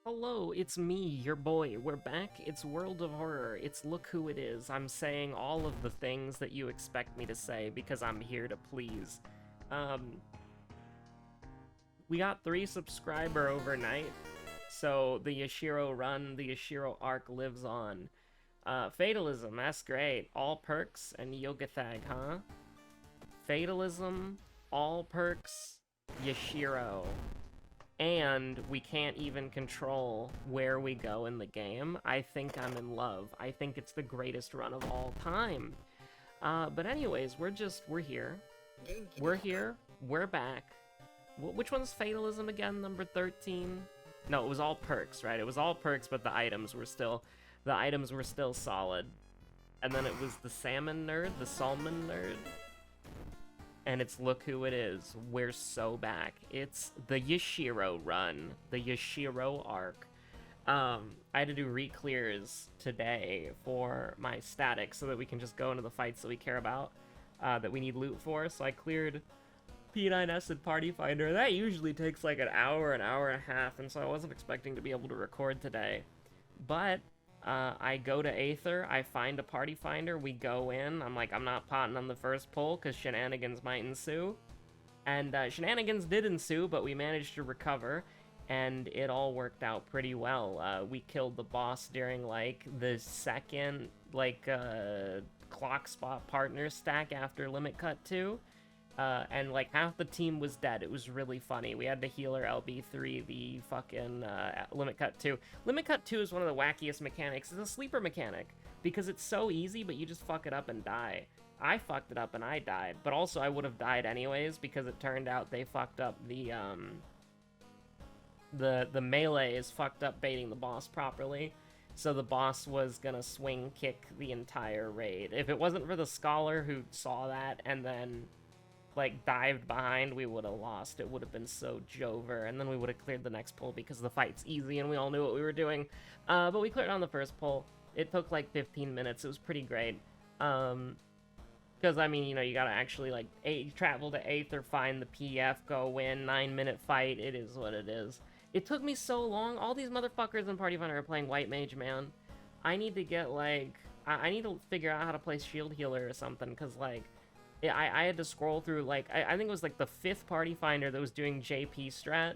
Hello, it's me, your boy. We're back. It's World of Horror. It's Look Who It Is. I'm saying all of the things that you expect me to say because I'm here to please. Um, we got 3 subscriber overnight, so the Yashiro run, the Yashiro arc lives on. Fatalism, that's great. All perks and Yogathag, huh? Fatalism, all perks, Yashiro. And we can't even control where we go in the game. I think I'm in love. I think it's the greatest run of all time. But anyways, we're here. We're here. We're back. Which one's Fatalism again? Number 13? No, it was all perks, right? It was all perks, but the items were still solid. And then it was the salmon nerd, the salmon nerd. And it's Look Who It Is. We're so back. It's the Yashiro run, the Yashiro arc. I had to do reclears today for my static so that we can just go into the fights that we care about, that we need loot for. So I cleared P9S and Party Finder. That usually takes like an hour and a half, and so I wasn't expecting to be able to record today. But I go to Aether, I find a party finder, we go in, I'm like, I'm not potting on the first pull, because shenanigans might ensue. And shenanigans did ensue, but we managed to recover, and it all worked out pretty well. We killed the boss during, like, the second, like, clock spot partner stack after Limit Cut 2. And like half the team was dead. It was really funny. We had to healer LB3 the fucking Limit Cut 2. Limit Cut 2 is one of the wackiest mechanics. It's a sleeper mechanic because it's so easy, but you just fuck it up and die. I fucked it up and I died, but also I would have died anyways because it turned out they fucked up the melee is fucked up baiting the boss properly. So the boss was gonna swing kick the entire raid. If it wasn't for the scholar who saw that and then like dived behind, we would have lost. It would have been so Jover, and then we would have cleared the next pull because the fight's easy and we all knew what we were doing. But we cleared on the first pull. It took like 15 minutes. It was pretty great. Because I mean, you know, you gotta actually like travel to Aether, find the PF, go win, 9-minute fight. It is what it is. It took me so long. All these motherfuckers in Party Finder are playing White Mage, man. I need to get like, I need to figure out how to play Shield Healer or something, because like, I had to scroll through, like, I think it was, like, the 5th Party Finder that was doing JP strat,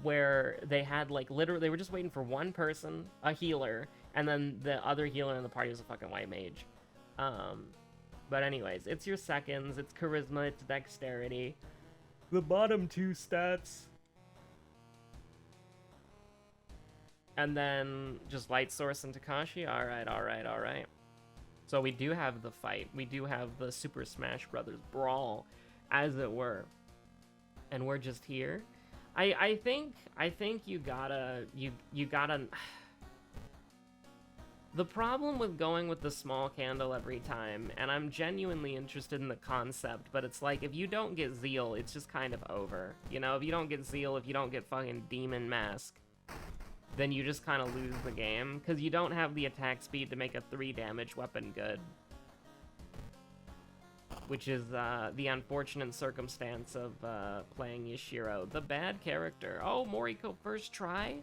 where they had, like, literally, they were just waiting for one person, a healer, and then the other healer in the party was a fucking White Mage. But anyways, it's your seconds, it's charisma, it's dexterity. The bottom 2 stats. And then just Light Source and Takashi. Alright. So we do have the fight. We do have the Super Smash Brothers brawl, as it were. And we're just here. I think you gotta. The problem with going with the small candle every time, and I'm genuinely interested in the concept, but it's like, if you don't get Zeal, it's just kind of over. You know, if you don't get Zeal, if you don't get fucking Demon Mask, then you just kind of lose the game, because you don't have the attack speed to make a 3 damage weapon good. Which is the unfortunate circumstance of playing Yashiro. The bad character. Oh, Moriko first try?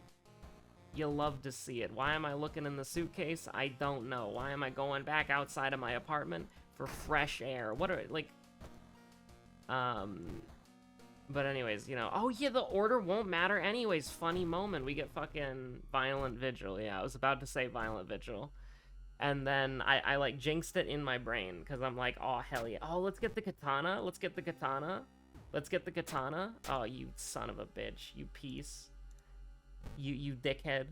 You love to see it. Why am I looking in the suitcase? I don't know. Why am I going back outside of my apartment for fresh air? What are, like... But anyways, you know, oh yeah, the order won't matter anyways. Funny moment, we get fucking Violent Vigil. Yeah, I was about to say Violent Vigil. And then I like jinxed it in my brain, because I'm like, oh hell yeah. Oh, let's get the katana, let's get the katana. Let's get the katana. Oh, you son of a bitch, you piece. You dickhead.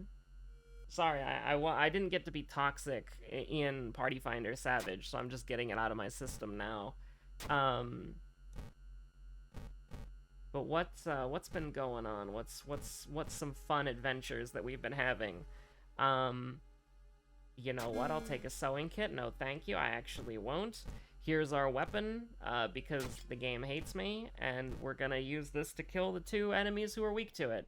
Sorry, I didn't get to be toxic in Party Finder Savage, so I'm just getting it out of my system now. But what's been going on? What's some fun adventures that we've been having? You know what? I'll take a sewing kit. No, thank you. I actually won't. Here's our weapon, because the game hates me, and we're gonna use this to kill the 2 enemies who are weak to it.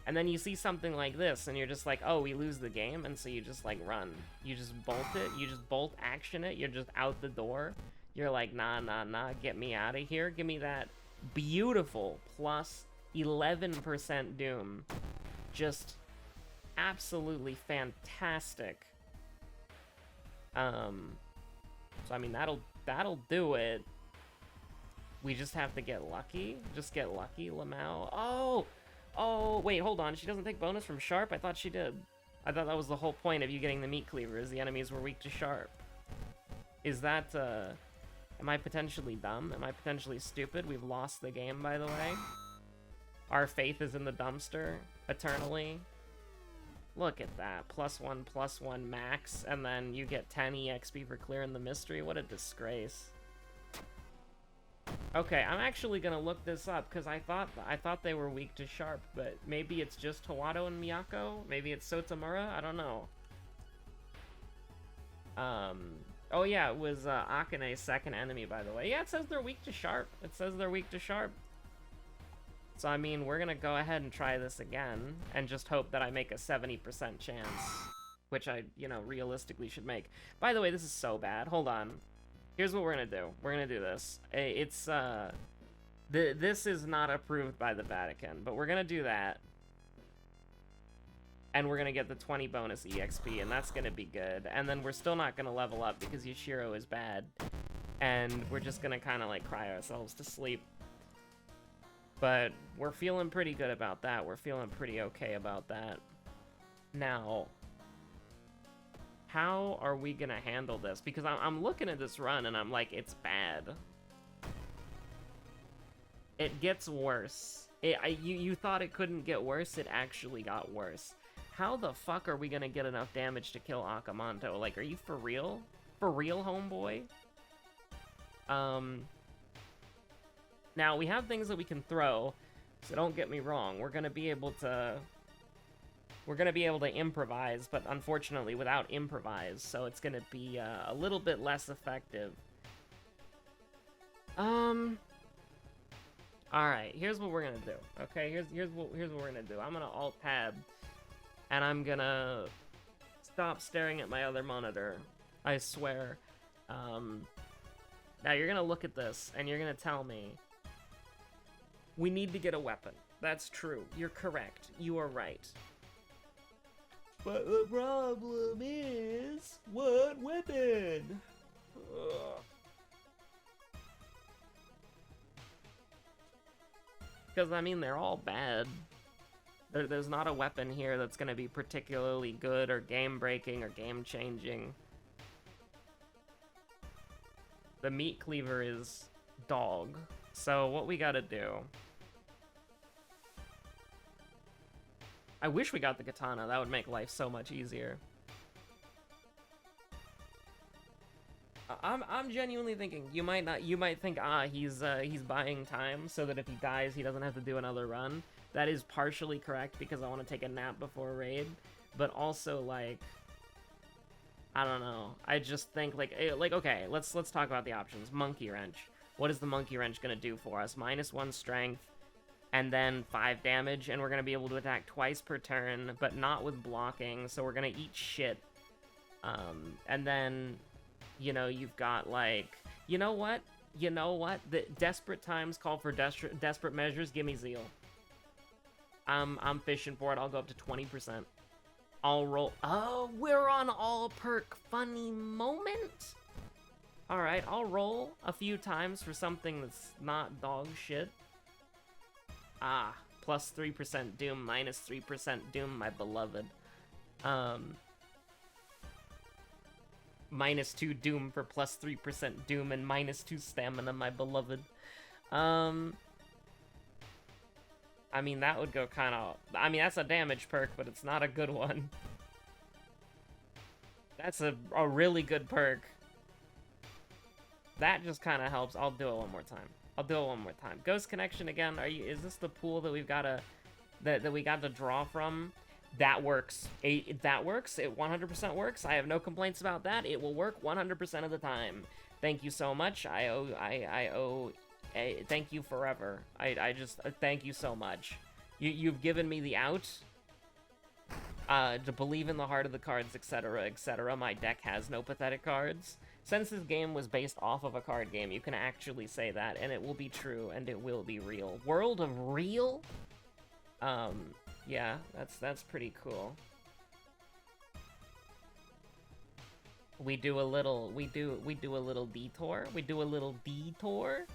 And then you see something like this, and you're just like, oh, we lose the game, and so you just like run. You just bolt it. You just bolt action it. You're just out the door. You're like, nah, get me out of here. Give me that beautiful plus 11% Doom just absolutely fantastic. So I mean, that'll do it. We just have to get lucky. Just get lucky, Lamau. Oh, wait, hold on. She doesn't take bonus from Sharp? I thought she did. I thought that was the whole point of you getting the meat cleavers. The enemies were weak to Sharp. Is that, am I potentially dumb? Am I potentially stupid? We've lost the game, by the way. Our faith is in the dumpster, eternally. Look at that. +1/+1 max, and then you get 10 EXP for clearing the mystery. What a disgrace. Okay, I'm actually gonna look this up, because I thought they were weak to Sharp, but maybe it's just Hawato and Miyako? Maybe it's Sotamura? I don't know. Oh yeah, it was Akane's second enemy, by the way. Yeah, it says they're weak to Sharp. It says they're weak to Sharp. So, I mean, we're gonna go ahead and try this again, and just hope that I make a 70% chance. Which I, you know, realistically should make. By the way, this is so bad. Hold on. Here's what we're gonna do. We're gonna do this. It's, this is not approved by the Vatican, but we're gonna do that. And we're gonna get the 20 bonus EXP, and that's gonna be good. And then we're still not gonna level up because Yashiro is bad. And we're just gonna kind of, like, cry ourselves to sleep. But we're feeling pretty good about that. We're feeling pretty okay about that. Now, how are we gonna handle this? Because I'm looking at this run and I'm like, it's bad. It gets worse. You thought it couldn't get worse, it actually got worse. How the fuck are we gonna get enough damage to kill Akamanto? Like, are you for real? For real, homeboy? Now, we have things that we can throw, so don't get me wrong. We're gonna be able to improvise, but unfortunately without improvise, so it's gonna be a little bit less effective. Alright, here's what we're gonna do. Okay, here's what we're gonna do. I'm gonna Alt-Tab, and I'm gonna stop staring at my other monitor. I swear. Now you're gonna look at this, and you're gonna tell me, we need to get a weapon. That's true. You're correct. You are right. But the problem is, what weapon? Because, I mean, they're all bad. There's not a weapon here that's going to be particularly good or game-breaking or game-changing. The meat cleaver is dog. So what we gotta do... I wish we got the katana. That would make life so much easier. I'm genuinely thinking you might think he's buying time so that if he dies he doesn't have to do another run. That is partially correct because I want to take a nap before raid, but also like I don't know. I just think like okay, let's talk about the options. Monkey wrench. What is the monkey wrench gonna do for us? -1 strength, and then 5 damage, and we're gonna be able to attack twice per turn, but not with blocking, so we're gonna eat shit. And then, you know, you've got, like... You know what? The desperate times call for desperate measures. Give me zeal. I'm fishing for it. I'll go up to 20%. I'll roll... Oh, we're on all perk funny moment? Alright, I'll roll a few times for something that's not dog shit. Plus 3% Doom, minus 3% Doom, my beloved. Minus 2 Doom for plus 3% Doom and minus 2 Stamina, my beloved. I mean, that would go kind of... I mean, that's a damage perk, but it's not a good one. That's a really good perk. That just kind of helps. I'll do it one more time. Ghost Connection again. Is this the pool that we've got to that we got to draw from? That works. That works. It 100% works. I have no complaints about that. It will work 100% of the time. Thank you so much. I owe thank you forever. I just thank you so much. You've given me the out. To believe in the heart of the cards, etc., etc. My deck has no pathetic cards. Since this game was based off of a card game, you can actually say that, and it will be true, and it will be real. World of Real? Yeah, that's pretty cool. We do a little detour. We do a little detour.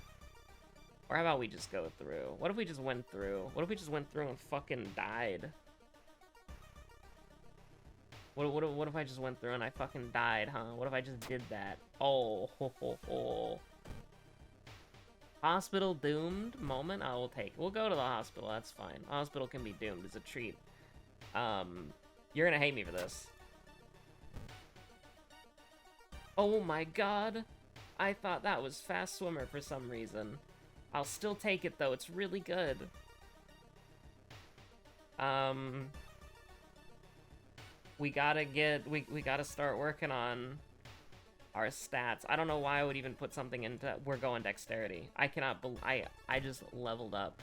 Or how about we just go through? What if we just went through? What if we just went through and fucking died? What if I just went through and I fucking died, huh? What if I just did that? Oh, ho, ho, ho. Hospital doomed moment? I will take. We'll go to the hospital, that's fine. Hospital can be doomed, it's a treat. You're gonna hate me for this. Oh my god. I thought that was fast swimmer for some reason. I'll still take it though, it's really good. We gotta start working on our stats. I don't know why I would even put something into, we're going dexterity. I cannot I just leveled up.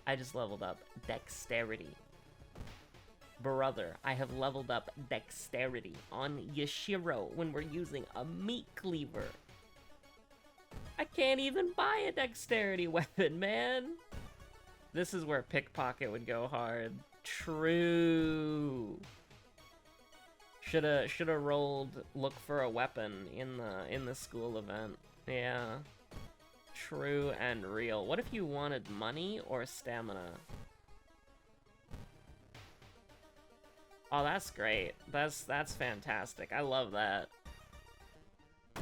I just leveled up dexterity. Brother, I have leveled up dexterity on Yashiro when we're using a meat cleaver. I can't even buy a dexterity weapon, man. This is where pickpocket would go hard. True. Shoulda rolled look for a weapon in the school event. Yeah. True and real. What if you wanted money or stamina? Oh, that's great. That's fantastic. I love that.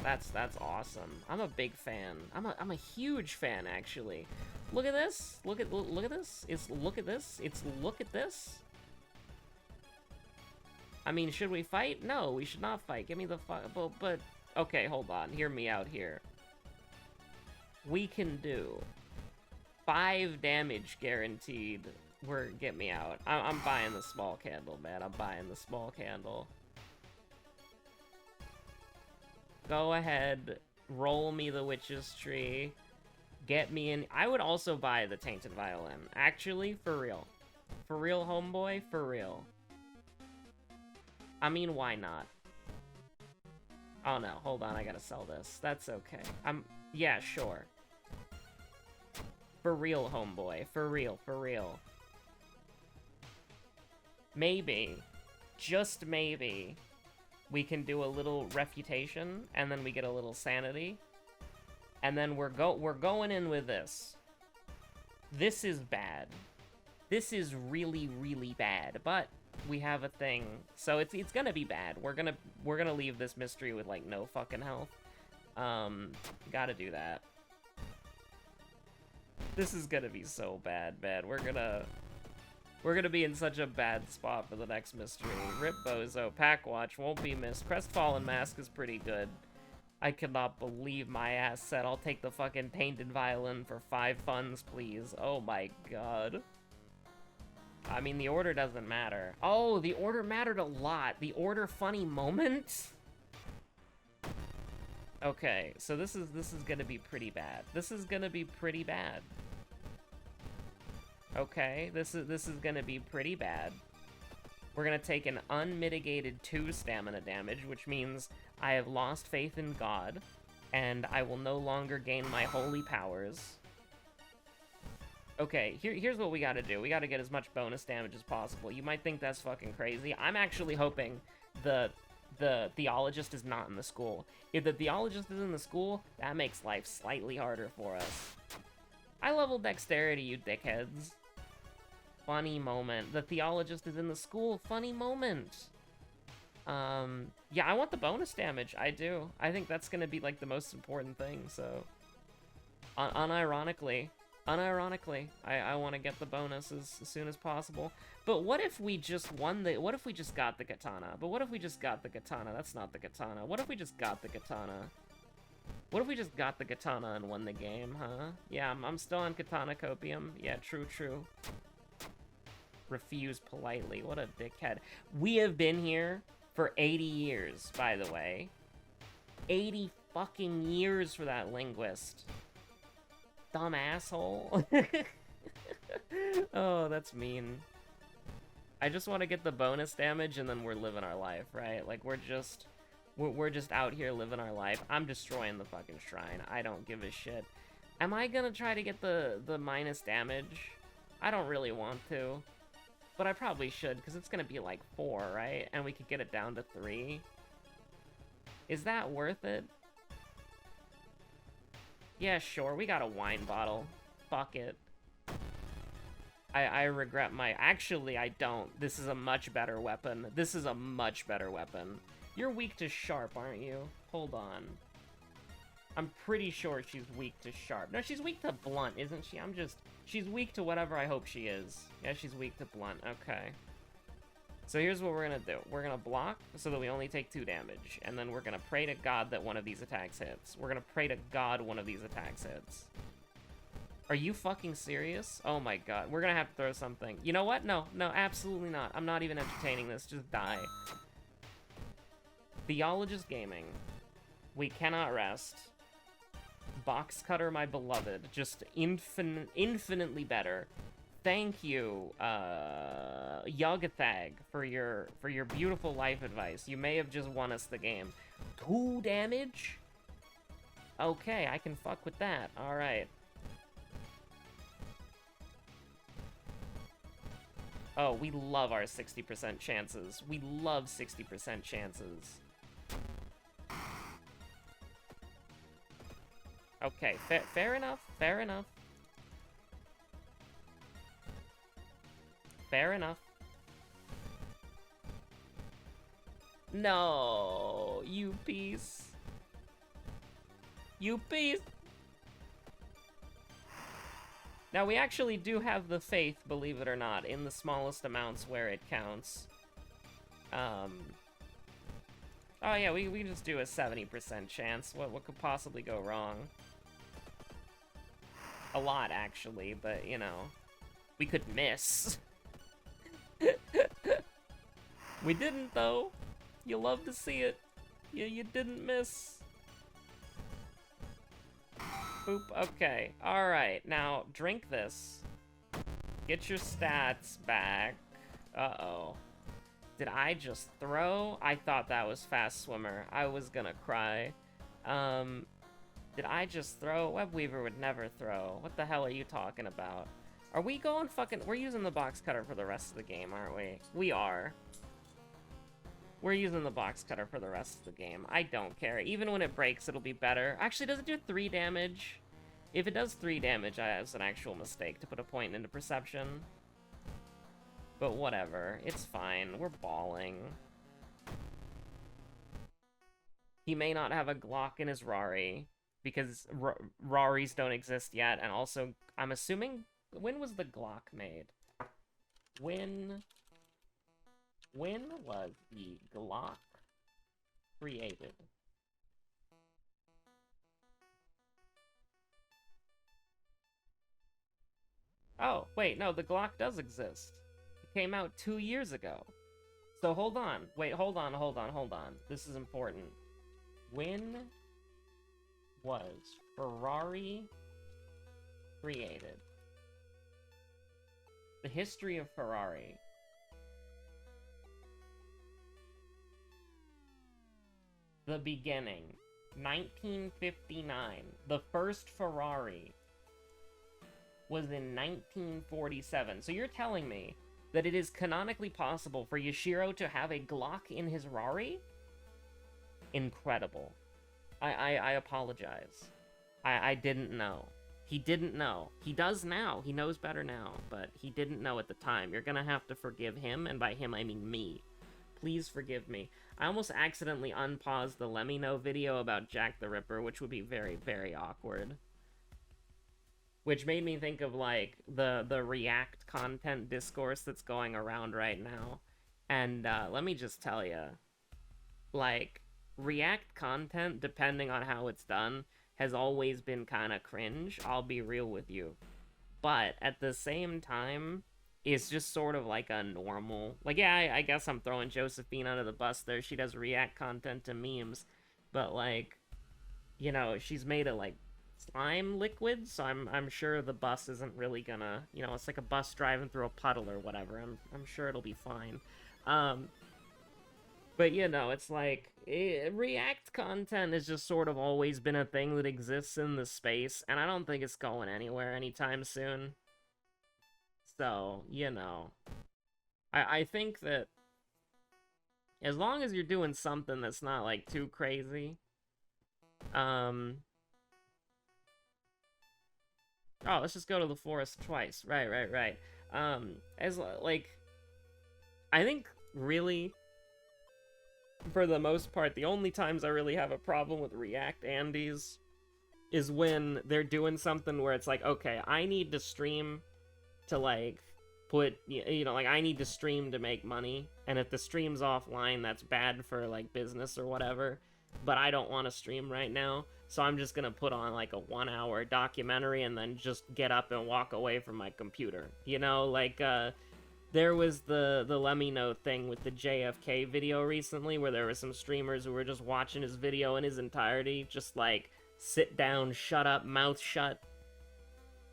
That's awesome. I'm a big fan. I'm a huge fan, actually. Look at this. Look at this. Look at this. Look at this. I mean, should we fight? No, we should not fight. Give me the but okay, hold on. Hear me out here. We can do 5 damage guaranteed. Get me out. I'm buying the small candle, man. I'm buying the small candle. Go ahead, roll me the witch's tree. Get me in. I would also buy the tainted violin. Actually, for real. For real, homeboy, for real. I mean, why not? Oh no, hold on, I gotta sell this. That's okay. Yeah, sure. For real, homeboy. For real, for real. Maybe, just maybe, we can do a little refutation, and then we get a little sanity. And then we're going in with this. This is bad. This is really, really bad, but we have a thing. So it's gonna be bad. We're gonna leave this mystery with like no fucking health. Gotta do that. This is gonna be so bad. We're gonna be in such a bad spot for the next mystery. Rip Bozo, Pack Watch, won't be missed. Crestfallen Mask is pretty good. I cannot believe my ass said I'll take the fucking Tainted Violin for 5 funds, please. Oh my god. I mean, the order doesn't matter. Oh, the order mattered a lot. The order funny moment? Okay, so this is gonna be pretty bad. This is gonna be pretty bad. Okay, this is gonna be pretty bad. We're gonna take an unmitigated 2 stamina damage, which means I have lost faith in God, and I will no longer gain my holy powers. Okay, here's what we gotta do. We gotta get as much bonus damage as possible. You might think that's fucking crazy. I'm actually hoping the theologist is not in the school. If the theologist is in the school, that makes life slightly harder for us. I leveled dexterity, you dickheads. Funny moment. The theologist is in the school. Funny moment. Yeah, I want the bonus damage. I do. I think that's gonna be like the most important thing, so unironically, I want to get the bonus as soon as possible. But what if we just won the... What if we just got the katana? But what if we just got the katana? That's not the katana. What if we just got the katana? What if we just got the katana and won the game, huh? Yeah, I'm still on katana copium. Yeah, true. Refuse politely. What a dickhead. We have been here for 80 years, by the way. 80 fucking years for that linguist. Dumb asshole. Oh, that's mean. I just want to get the bonus damage and then we're living our life, right? Like, we're just out here living our life. I'm destroying the fucking shrine. I don't give a shit. Am I gonna try to get the minus damage? I don't really want to. But I probably should, because it's gonna be like 4, right? And we could get it down to 3. Is that worth it? Yeah, sure, we got a wine bottle. Fuck it. I regret my... Actually, I don't. This is a much better weapon. This is a much better weapon. You're weak to sharp, aren't you? Hold on. I'm pretty sure she's weak to sharp. No, she's weak to blunt, isn't she? She's weak to whatever I hope she is. Yeah, she's weak to blunt. Okay. So here's what we're gonna do. We're gonna block so that we only take 2 damage. And then we're gonna pray to God that one of these attacks hits. We're gonna pray to God one of these attacks hits. Are you fucking serious? Oh my god. We're gonna have to throw something. You know what? No, absolutely not. I'm not even entertaining this. Just die. Theologist Gaming. We cannot rest. Box Cutter, my beloved. Just infinitely better. Thank you, Yagathag, for your beautiful life advice. You may have just won us the game. 2 damage? Okay, I can fuck with that. Alright. Oh, we love our 60% chances. We love 60% chances. Okay, fair enough, fair enough. Fair enough. No, you piece. You piece. Now, we actually do have the faith, believe it or not, in the smallest amounts where it counts. Oh yeah, we just do a 70% chance. What could possibly go wrong? A lot, actually, but, you know, we could miss. We didn't, though. You love to see it. You didn't miss. Boop, okay. Alright, now, drink this. Get your stats back. Uh-oh. Did I just throw? I thought that was Fast Swimmer. I was gonna cry. Did I just throw? Webweaver would never throw. What the hell are you talking about? Are we going fucking... We're using the box cutter for the rest of the game, aren't we? We are. We're using the box cutter for the rest of the game. I don't care. Even when it breaks, it'll be better. Actually, does it do 3 damage? If it does 3 damage, it's an actual mistake to put a point into perception. But whatever. It's fine. We're balling. He may not have a Glock in his Rari, because Raris don't exist yet, and also, I'm assuming... When was the Glock made? When was the Glock created? Oh, wait, no, the Glock does exist. It came out 2 years ago. So hold on. Wait, hold on. This is important. When was Ferrari created? The history of Ferrari. The beginning. 1959. The first Ferrari was in 1947. So you're telling me that it is canonically possible for Yashiro to have a Glock in his Rari? Incredible. I apologize. I didn't know. He didn't know. He does now. He knows better now, but he didn't know at the time. You're gonna have to forgive him, and by him I mean me. Please forgive me. I almost accidentally unpaused the Let Me Know video about Jack the Ripper, which would be very, very awkward. Which made me think of, like, the React content discourse that's going around right now. And, let me just tell you, like, React content, depending on how it's done, has always been kind of cringe, I'll be real with you. But, at the same time, it's just sort of like a normal... Like, yeah, I guess I'm throwing Josephine under the bus there. She does React content to memes. But, like, you know, she's made it, like, slime liquid, so I'm sure the bus isn't really gonna... You know, it's like a bus driving through a puddle or whatever. I'm sure it'll be fine. But, you know, it's like, React content has just sort of always been a thing that exists in the space, and I don't think it's going anywhere anytime soon. So, you know. I think that as long as you're doing something that's not, like, too crazy, oh, let's just go to the forest twice. Right. Like, I think, really, for the most part, the only times I really have a problem with React Andes is when they're doing something where it's like, okay, I need to stream to, like, like, I need to stream to make money, and if the stream's offline, that's bad for, like, business or whatever, but I don't want to stream right now, so I'm just gonna put on, like, a 1-hour documentary and then just get up and walk away from my computer, like, there was the Let Me Know thing with the JFK video recently, where there were some streamers who were just watching his video in his entirety, just, like, sit down, shut up, mouth shut.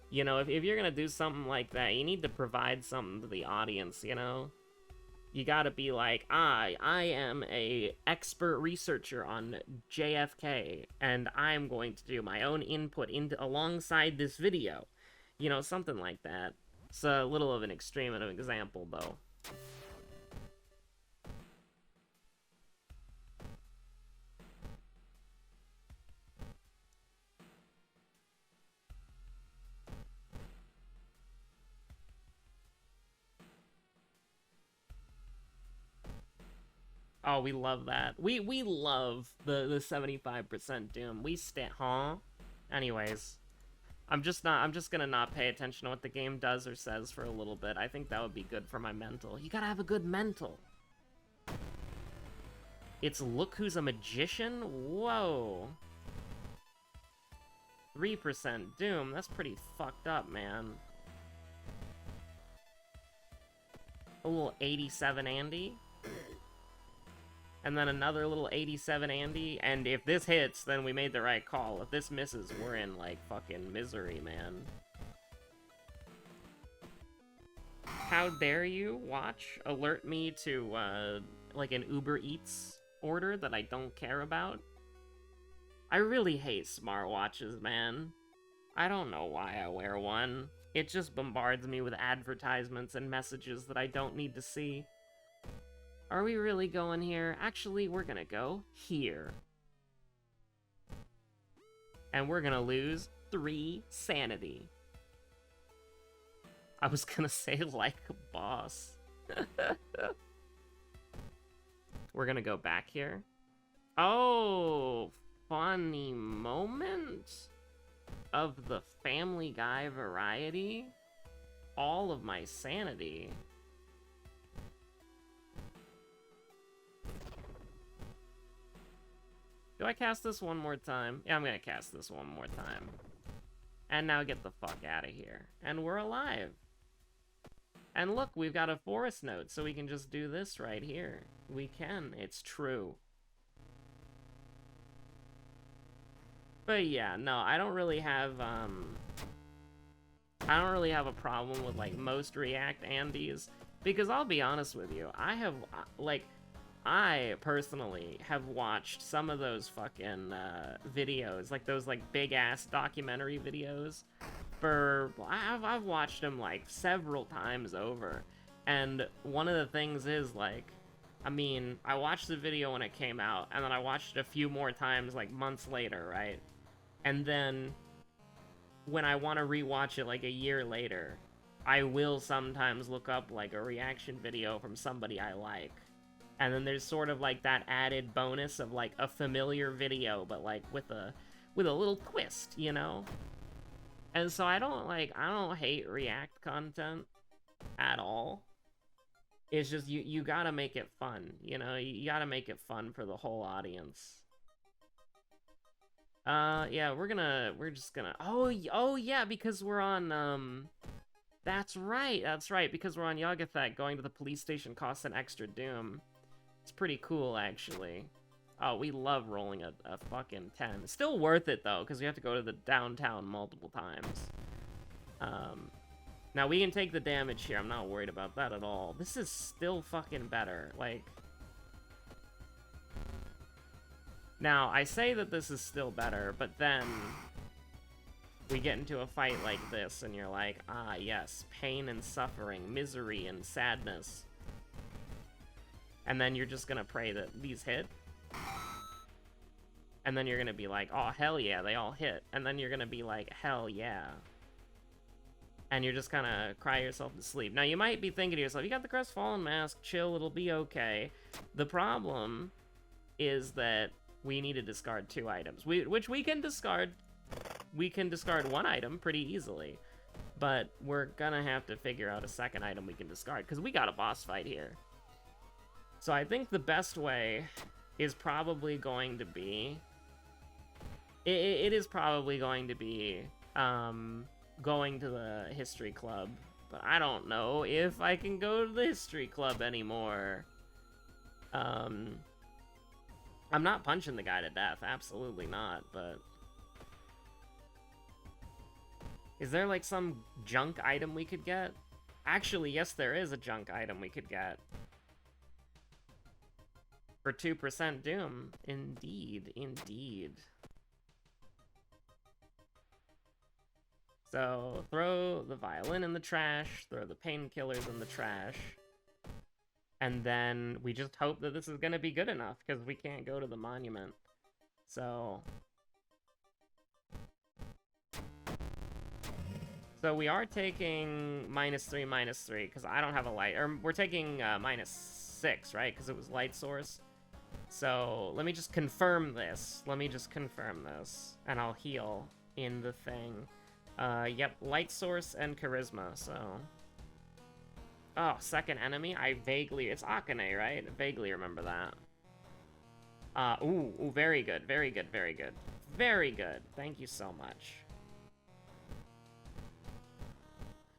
If you're gonna do something like that, you need to provide something to the audience, You gotta be like, I am a expert researcher on JFK, and I'm going to do my own input alongside this video. Something like that. It's a little of an extreme of an example, though. Oh, we love that. We love the 75% Doom. Huh? Anyways, I'm just gonna not pay attention to what the game does or says for a little bit. I think that would be good for my mental. You gotta have a good mental. It's Look Who's a Magician? Whoa. 3% Doom. That's pretty fucked up, man. A little 87 Andy. And then another little 87 Andy. And if this hits, then we made the right call. If this misses, we're in, like, fucking misery, man. How dare you alert me to, like, an Uber Eats order that I don't care about? I really hate smartwatches, man. I don't know why I wear one. It just bombards me with advertisements and messages that I don't need to see. Are we really going here? Actually, we're gonna go here. And we're gonna lose 3 sanity. I was gonna say like a boss. We're gonna go back here. Oh, funny moment of the Family Guy variety. All of my sanity. Do I cast this one more time? Yeah, I'm gonna cast this one more time. And now get the fuck out of here. And we're alive. And look, we've got a forest note, so we can just do this right here. We can. It's true. But yeah, no, I don't really have a problem with, like, most React Andes, because I'll be honest with you, I personally have watched some of those fucking videos, like those, like, big-ass documentary videos, I've watched them, like, several times over, and one of the things is, like, I mean, I watched the video when it came out, and then I watched it a few more times, like, months later, right? And then, when I want to rewatch it, like, a year later, I will sometimes look up, like, a reaction video from somebody I like. And then there's sort of, like, that added bonus of, like, a familiar video, but, like, with a little twist, you know? And so I don't hate React content at all. It's just, you gotta make it fun, you know? You gotta make it fun for the whole audience. Yeah, we're just gonna, oh yeah, because we're on, that's right, because we're on Yagathek, going to the police station costs an extra Doom. It's pretty cool, actually. Oh, we love rolling a fucking 10. It's still worth it, though, because we have to go to the downtown multiple times. Now, we can take the damage here. I'm not worried about that at all. This is still fucking better. Like... Now, I say that this is still better, but then... we get into a fight like this, and you're like, ah, yes, pain and suffering, misery and sadness. And then you're just gonna pray that these hit. And then you're gonna be like, oh, hell yeah, they all hit. And then you're gonna be like, hell yeah. And you're just gonna cry yourself to sleep. Now, you might be thinking to yourself, you got the Crestfallen Mask, chill, it'll be okay. The problem is that we need to discard 2 items, which we can discard. We can discard 1 item pretty easily. But we're gonna have to figure out a second item we can discard, because we got a boss fight here. So I think the best way is probably going to be... It is probably going to be going to the History Club. But I don't know if I can go to the History Club anymore. I'm not punching the guy to death, absolutely not, but... Is there, like, some junk item we could get? Actually, yes, there is a junk item we could get. For 2% Doom. Indeed, indeed. So, throw the violin in the trash, throw the painkillers in the trash, and then we just hope that this is gonna be good enough, because we can't go to the monument. So we are taking -3, because I don't have a light, or we're taking -6, right? Because it was light source. So let me just confirm this. And I'll heal in the thing. Yep, light source and charisma, so... Oh, second enemy? It's Akane, right? I vaguely remember that. Ooh, very good, very good, very good. Very good, thank you so much.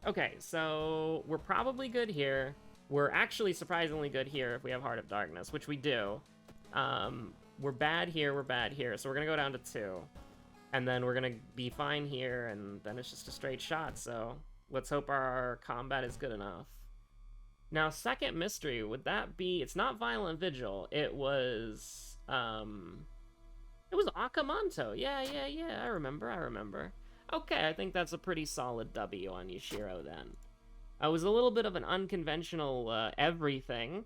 Okay, so we're probably good here. We're actually surprisingly good here if we have Heart of Darkness, which we do. We're bad here, so we're gonna go down to 2. And then we're gonna be fine here, and then it's just a straight shot, so let's hope our combat is good enough. Now, second mystery, would that be... It's not Violent Vigil, it was Akamanto. Yeah, I remember. Okay, I think that's a pretty solid W on Yashiro, then. It was a little bit of an unconventional everything,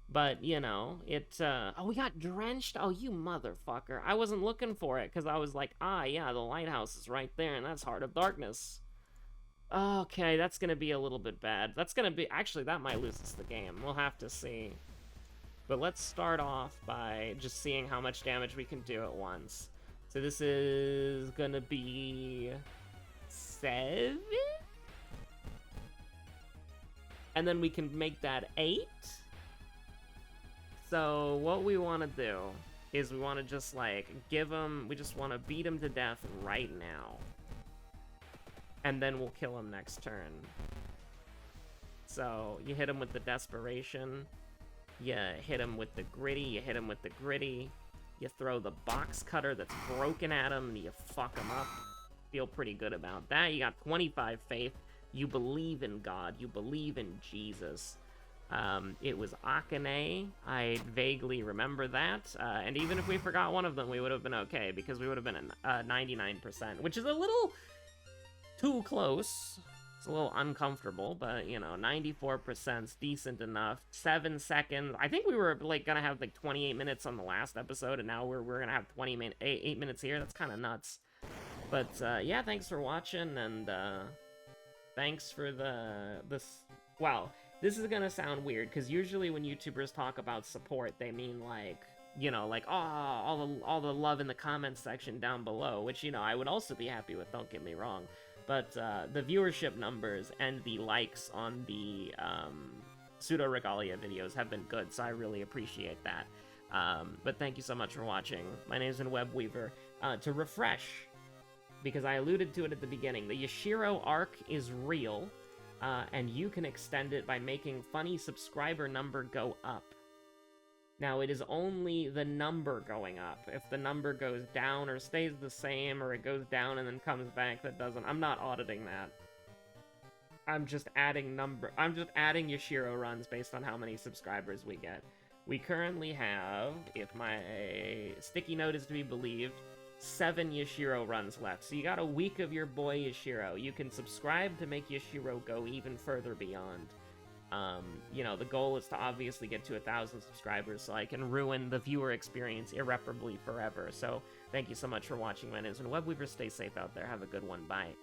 but, you know, oh, we got drenched? Oh, you motherfucker. I wasn't looking for it, because I was like, yeah, the lighthouse is right there, and that's Heart of Darkness. Okay, that's gonna be a little bit bad. Actually, that might lose us the game. We'll have to see. But let's start off by just seeing how much damage we can do at once. So this is gonna be 7? And then we can make that 8? So what we want to do is we want to just, like, we just want to beat him to death right now. And then we'll kill him next turn. So you hit him with the Desperation, you hit him with the Gritty, you throw the Box Cutter that's broken at him, and you fuck him up. Feel pretty good about that. You got 25 faith. You believe in God. You believe in Jesus. It was Akane. I vaguely remember that. And even if we forgot one of them, we would have been okay, because we would have been at 99%, which is a little too close. It's a little uncomfortable, but, you know, 94%'s decent enough. 7 seconds. I think we were, like, gonna have, like, 28 minutes on the last episode, and now we're gonna have 8 minutes here. That's kind of nuts. But, yeah, thanks for watching, and, thanks for wow, this is gonna sound weird, because usually when YouTubers talk about support, they mean, like, you know, like, oh, all the love in the comments section down below, which, you know, I would also be happy with, don't get me wrong. But the viewership numbers and the likes on the Pseudo Regalia videos have been good, so I really appreciate that. But thank you so much for watching. My name's Webweaver. To refresh, because I alluded to it at the beginning, the Yashiro arc is real, and you can extend it by making funny subscriber number go up. Now, it is only the number going up. If the number goes down or stays the same, or it goes down and then comes back, that doesn't... I'm not auditing that. I'm just adding Yashiro runs based on how many subscribers we get. We currently have, if my sticky note is to be believed, 7 Yashiro runs left. So you got a week of your boy Yashiro. You can subscribe to make Yashiro go even further beyond. You know, the goal is to obviously get to 1,000 subscribers so I can ruin the viewer experience irreparably forever. So thank you so much for watching, my name's been Webweaver. Stay safe out there. Have a good one. Bye.